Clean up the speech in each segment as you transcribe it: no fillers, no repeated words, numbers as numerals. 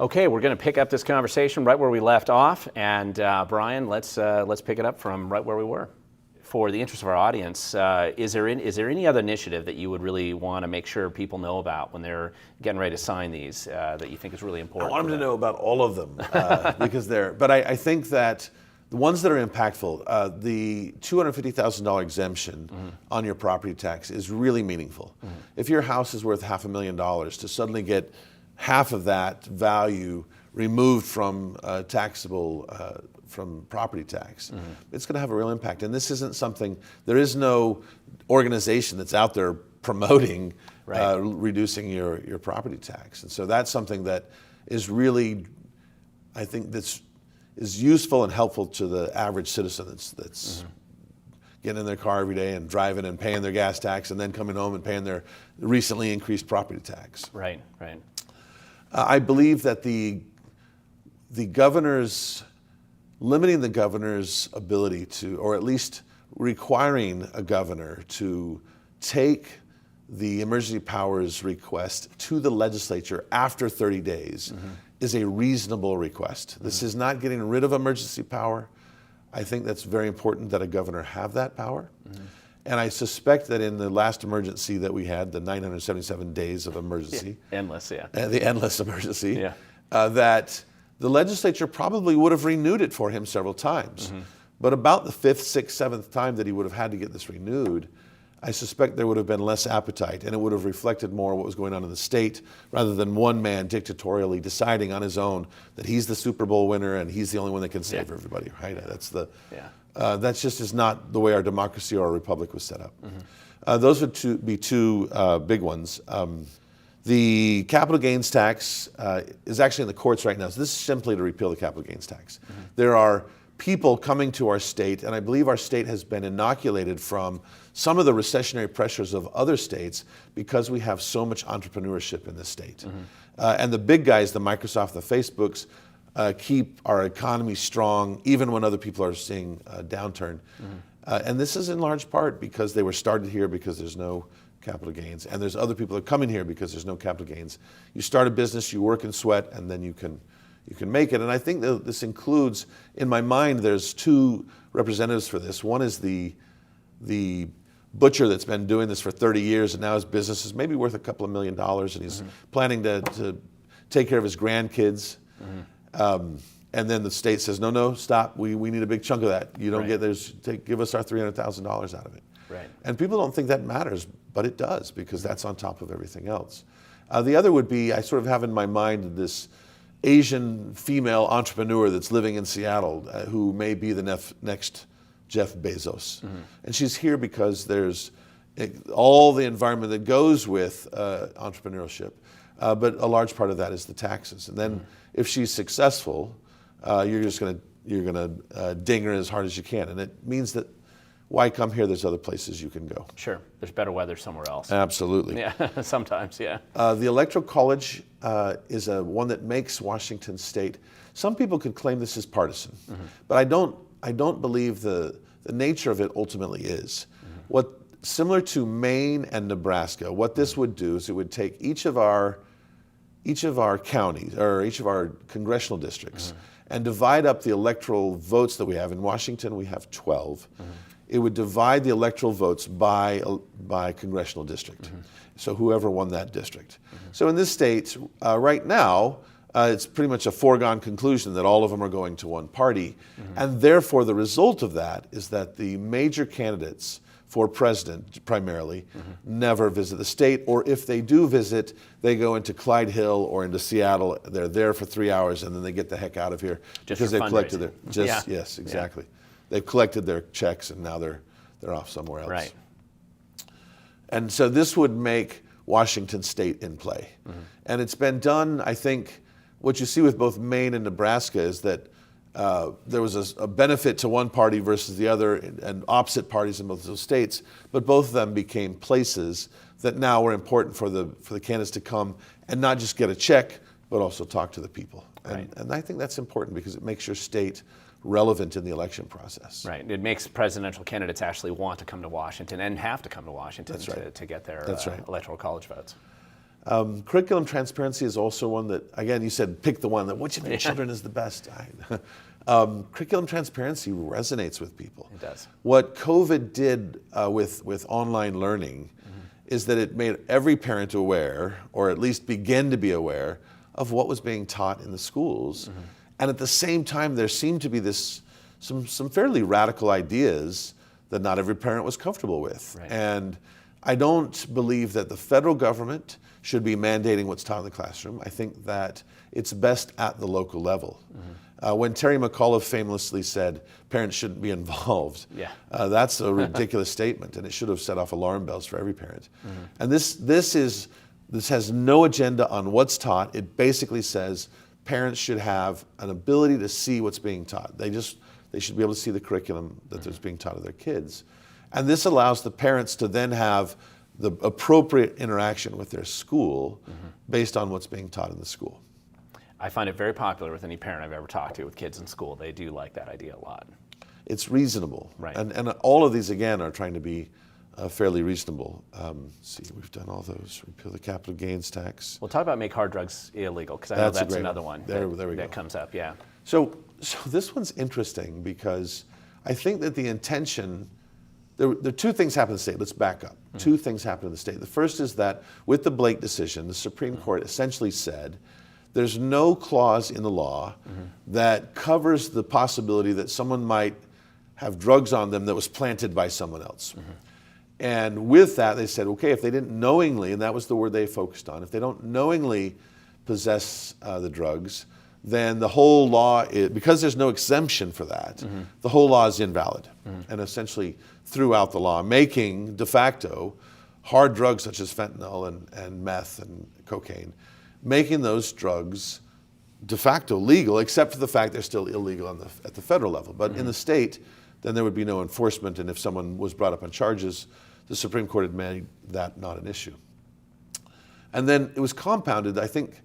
Okay, we're going to pick up this conversation right where we left off, and Brian, let's pick it up from right where we were. For the interest of our audience, is there any other initiative that you would really want to make sure people know about when they're getting ready to sign these that you think is really important? I want them to know about all of them because they're. But I think that the ones that are impactful, the $250,000 exemption on your property tax is really meaningful. If your house is worth $500,000, to suddenly get half of that value removed from taxable from property tax, it's going to have a real impact. And this isn't something, there is no organization that's out there promoting reducing your property tax. And so that's something that is really, I think that's is useful and helpful to the average citizen that's getting in their car every day and driving and paying their gas tax and then coming home and paying their recently increased property tax. Right, right. I believe that the governor's, limiting the governor's ability to, or at least requiring a governor to take the emergency powers request to the legislature after 30 days is a reasonable request. This is not getting rid of emergency power. I think that's very important that a governor have that power. And I suspect that in the last emergency that we had, the 977 days of emergency. Endless, the endless emergency. Yeah. That the legislature probably would have renewed it for him several times. But about the 5th, 6th, 7th time that he would have had to get this renewed, I suspect there would have been less appetite and it would have reflected more what was going on in the state rather than one man dictatorially deciding on his own that he's the Super Bowl winner and he's the only one that can save everybody, right? That's that's just is not the way our democracy or our republic was set up. Those would be two big ones. The capital gains tax is actually in the courts right now. So this is simply to repeal the capital gains tax. There are people coming to our state, and I believe our state has been inoculated from some of the recessionary pressures of other states because we have so much entrepreneurship in this state. And the big guys, the Microsoft, the Facebooks, keep our economy strong even when other people are seeing a downturn. And this is in large part because they were started here because there's no capital gains, and there's other people that are coming here because there's no capital gains. You start a business, you work and sweat, and then you can make it. And I think that this includes, in my mind, there's two representatives for this. One is the butcher that's been doing this for 30 years and now his business is maybe worth a couple of $1 million and he's planning to take care of his grandkids. And then the state says, no, stop. We need a big chunk of that. You don't get give us our $300,000 out of it. Right. And people don't think that matters, but it does because that's on top of everything else. The other would be, I sort of have in my mind this Asian female entrepreneur that's living in Seattle who may be the next Jeff Bezos. And she's here because there's all the environment that goes with entrepreneurship, but a large part of that is the taxes. And then if she's successful, you're gonna ding her as hard as you can, and it means that why come here? There's other places you can go. Sure, there's better weather somewhere else. Absolutely. Yeah, sometimes, yeah. The Electoral College is one that makes Washington State. Some people could claim this is partisan, but I don't believe the nature of it ultimately is. What similar to Maine and Nebraska, what this would do is it would take each of our counties or each of our congressional districts and divide up the electoral votes that we have. In Washington, we have 12. It would divide the electoral votes by congressional district. So whoever won that district. So in this state, right now, it's pretty much a foregone conclusion that all of them are going to one party. And therefore, the result of that is that the major candidates for president, primarily, never visit the state. Or if they do visit, they go into Clyde Hill or into Seattle. They're there for 3 hours, and then they get the heck out of here because they've collected their yes, exactly. They've collected their checks, and now they're off somewhere else. Right. And so this would make Washington State in play. And it's been done, I think, what you see with both Maine and Nebraska is that there was a benefit to one party versus the other and opposite parties in both those states, but both of them became places that now were important for the candidates to come and not just get a check, but also talk to the people. And I think that's important because it makes your state relevant in the election process. Right. It makes presidential candidates actually want to come to Washington and have to come to Washington to get their electoral college votes. Curriculum transparency is also one that, again, you said pick the one that which of your children is the best. Curriculum transparency resonates with people. It does. What COVID did with online learning is that it made every parent aware, or at least begin to be aware, of what was being taught in the schools. And at the same time, there seemed to be some fairly radical ideas that not every parent was comfortable with. Right. And I don't believe that the federal government should be mandating what's taught in the classroom. I think that it's best at the local level. When Terry McAuliffe famously said parents shouldn't be involved, that's a ridiculous statement, and it should have set off alarm bells for every parent. And this has no agenda on what's taught. It basically says parents should have an ability to see what's being taught. They should be able to see the curriculum that is being taught to their kids. And this allows the parents to then have the appropriate interaction with their school based on what's being taught in the school. I find it very popular with any parent I've ever talked to with kids in school. They do like that idea a lot. It's reasonable. Right. And all of these, again, are trying to be fairly reasonable. See, we've done all those. Repeal the capital gains tax. We'll talk about make hard drugs illegal, because I know that's another one there we go. that comes up, yeah. So this one's interesting because I think that the intention, there are two things happen in the state. Let's back up. Two things happen in the state. The first is that with the Blake decision, the Supreme Court essentially said there's no clause in the law that covers the possibility that someone might have drugs on them that was planted by someone else. And with that, they said, okay, if they didn't knowingly, and that was the word they focused on, if they don't knowingly possess the drugs, then the whole law, because there's no exemption for that, the whole law is invalid. And essentially threw out the law, making de facto hard drugs such as fentanyl and meth and cocaine, making those drugs de facto legal, except for the fact they're still illegal at the federal level. But in the state, then there would be no enforcement, and if someone was brought up on charges, the Supreme Court had made that not an issue. And then it was compounded. I think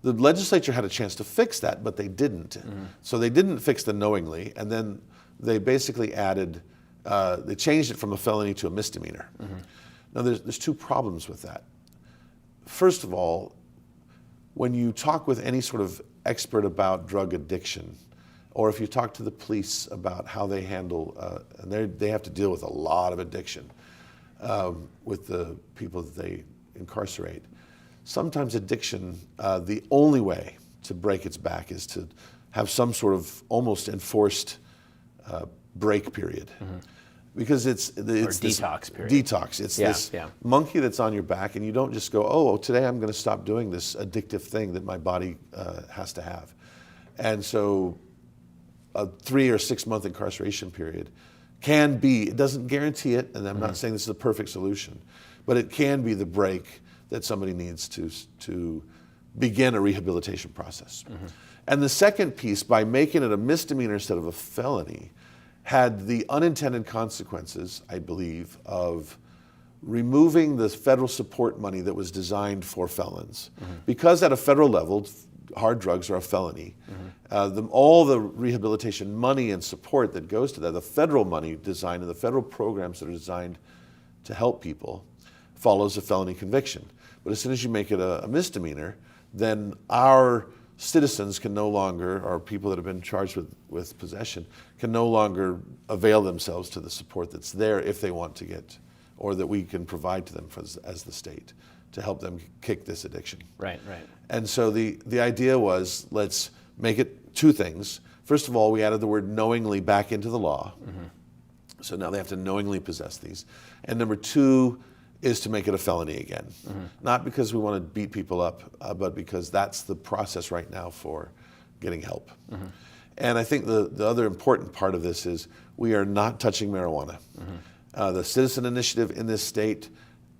the legislature had a chance to fix that, but they didn't. So they didn't fix the knowingly, and then they basically added, they changed it from a felony to a misdemeanor. Now there's two problems with that. First of all, when you talk with any sort of expert about drug addiction, or if you talk to the police about how they handle, and they have to deal with a lot of addiction with the people that they incarcerate. Sometimes addiction, the only way to break its back is to have some sort of almost enforced break period. Because it's detox period. Detox. It's this monkey that's on your back, and you don't just go, oh, today I'm going to stop doing this addictive thing that my body has to have. And so a 3 or 6 month incarceration period can be, it doesn't guarantee it, and I'm not saying this is a perfect solution, but it can be the break that somebody needs to begin a rehabilitation process. And the second piece, by making it a misdemeanor instead of a felony, had the unintended consequences, I believe, of removing the federal support money that was designed for felons. Because at a federal level, hard drugs are a felony. All the rehabilitation money and support that goes to that, the federal money designed and the federal programs that are designed to help people, follows a felony conviction. But as soon as you make it a misdemeanor, then our citizens can no longer, or people that have been charged with possession, can no longer avail themselves to the support that's there if they want to get, or that we can provide to them as the state to help them kick this addiction. Right, right. And so the idea was, let's make it two things. First of all, we added the word knowingly back into the law. So now they have to knowingly possess these. And number two is to make it a felony again. Not because we want to beat people up, but because that's the process right now for getting help. And I think the other important part of this is we are not touching marijuana. The citizen initiative in this state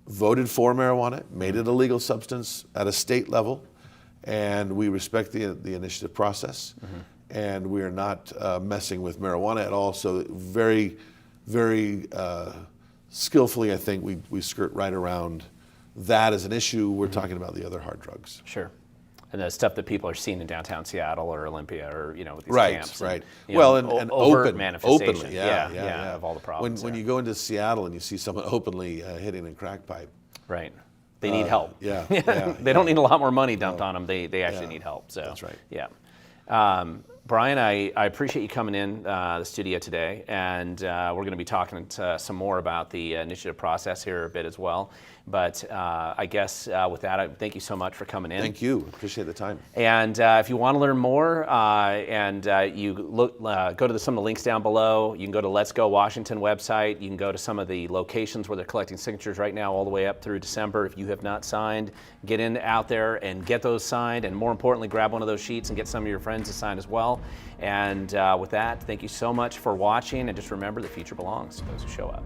voted for marijuana, made it a legal substance at a state level, and we respect the initiative process. And we are not messing with marijuana at all. So very, very skillfully, I think, we skirt right around that as an issue. We're talking about the other hard drugs. Sure. And the stuff that people are seeing in downtown Seattle or Olympia, or with these right, camps. Right, And, well, and overt manifestation. openly, yeah, of all the problems. When you go into Seattle and you see someone openly hitting a crack pipe, right, They need help. Yeah. They don't need a lot more money dumped on them. They actually need help. So that's right. Yeah. Brian, I appreciate you coming in the studio today, and we're going to be talking some more about the initiative process here a bit as well. But I guess with that, I thank you so much for coming in. Thank you. Appreciate the time. And if you want to learn more, you go to some of the links down below. You can go to Let's Go Washington website. You can go to some of the locations where they're collecting signatures right now, all the way up through December. If you have not signed, get out there and get those signed. And more importantly, grab one of those sheets and get some of your friends to sign as well. And with that, thank you so much for watching. And just remember, the future belongs to those who show up.